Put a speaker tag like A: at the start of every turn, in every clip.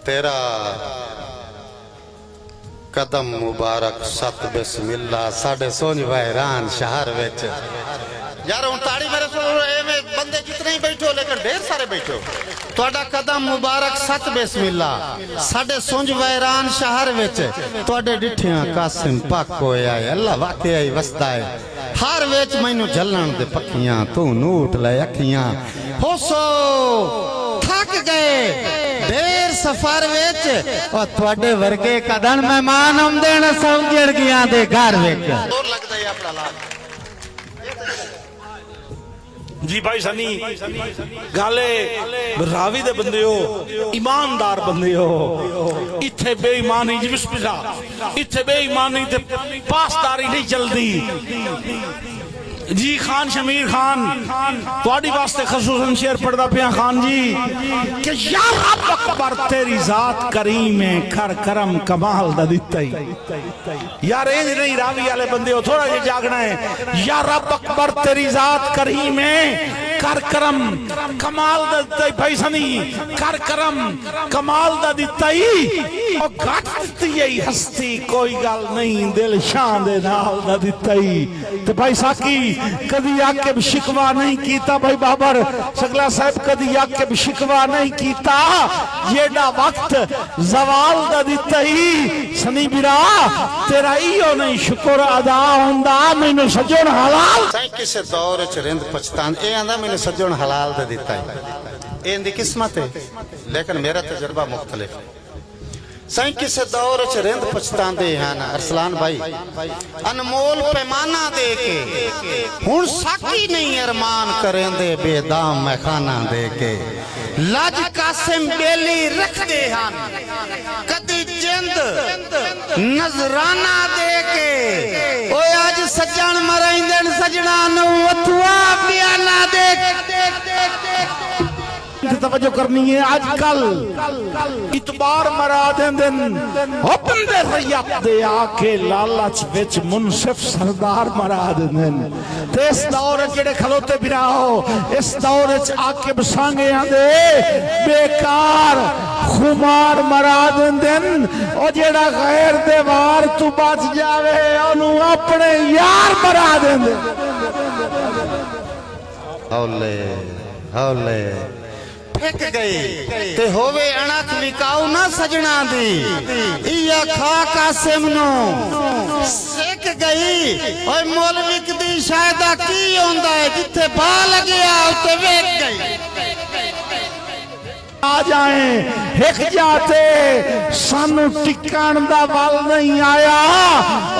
A: तेरा कदम मुबारक सत बिस्मिल्ला साढ़े सोनी वहरान शहर विच यार हूं ताड़ी मेरे बंदे जितने ही बैठो लेकिन ढेर सारे बैठो तुहाडा कदम मुबारक सत बिस्मिल्ला साढ़े सुंज वहरान शहर विच तुहाडे डिठियां कासिम पाक होया है अल्लाह वाकई ही वसदा है हर विच मैनू झलण दे पखियां तू नूट ले अखियां होसो थक गए ढेर सफर विच और तुहाडे वर्गे कदन मेहमान आउंदे ने सौंजड़ गया दे घर विच और लगदा है अपना लाल
B: जी भाई सनी गाले रावी दे बंदे हो ईमानदार बंदे हो इत्थे बेईमानी जी बिस्मिल्लाह इत्थे बेईमानी ते पासदारी नहीं चलदी जी खान शमीर खान थोड़ी वास्ते खसूसन शेर पढ़दा पिया खान जी कि या रब अकबर तेरी जात करीम है कर करम कमाल दा दिता ही यार ए नहीं रावी वाले बंदे हो थोड़ा ये जागना है या रब अकबर तेरी जात करीम है कर करम कमाल दा दिता ही भाई सनी कर करम कमाल दा दिता ही और घट दिती है हस्ती कोई गल नहीं दिल शान दे नाल दा दिता ही ते भाई साकी कदी आके शिकवा नहीं कीता भाई बाबर सगला साहब कदी आके शिकवा नहीं कीता जेड़ा वक्त जवाल दा दिता ही सनी बिरा तेरा इयो नहीं शुक्र अदा हुंदा मैनू सजण हलाल
A: सही किसे दौर च रिंद पछतान ए आंदा मैनू सजण हलाल दे दिता है ए इंदी किस्मत है लेकिन मेरा तजुर्बा मुख्तलिफ है सही किसे दौर च रिंद पछतांदे हैं अरसलान भाई अनमोल पैमाना दे के हुण साकी नहीं अरमान करेंदे बेदाम मैखाना दे के लज कासिम बेली रखदे हैं कदी जिंद नजराना दे के ओए आज सज्जन मराइंदन सजना नु अथवा बयाना दे
B: तवज्जो करनी है आजकल इतबार मरा देंदन ओ बंदे रैयत दे आके लालच विच मुनसिफ सरदार मरा देंदन ते इस दौर जेड़े खलोते बिराओ इस दौर च आके बसांगे आंदे बेकार खुमार मरा देंदन ओ जेड़ा गैर दे वार तू बच जावे ओनू अपने यार मरा देंदे हौले हौले
A: फेक गई ते होवे अणख विकाऊ ना सजना दी इया खा कासिम नु सेक गई ओए मौलवी दी शायदा की होंदा है जिथे बा लगया उते वेख गई
B: आ जाए हिक जाते सानू टिकण दा वल नहीं आया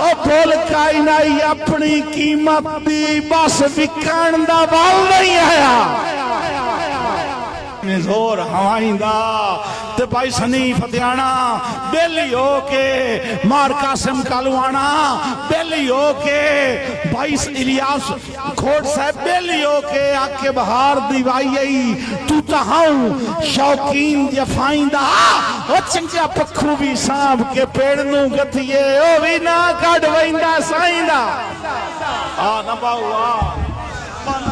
B: ओ भुल काई नहीं अपनी कीमत दी बस विकण दा वल नहीं आया जोर हवाइंदा ते भाई सनी फतियाना बेली हो के मार कासिम कालवाना बेली हो के भाई इलियास खोट साहब बेली हो के आके बहार दीवाई तू तहाऊ शौकीन जफाइंदा ओ चंगा पखू भी सांभ के पेड़ नू गथिए ओ भी ना कढ वैंदा साइंदा आ ना बाऊ आ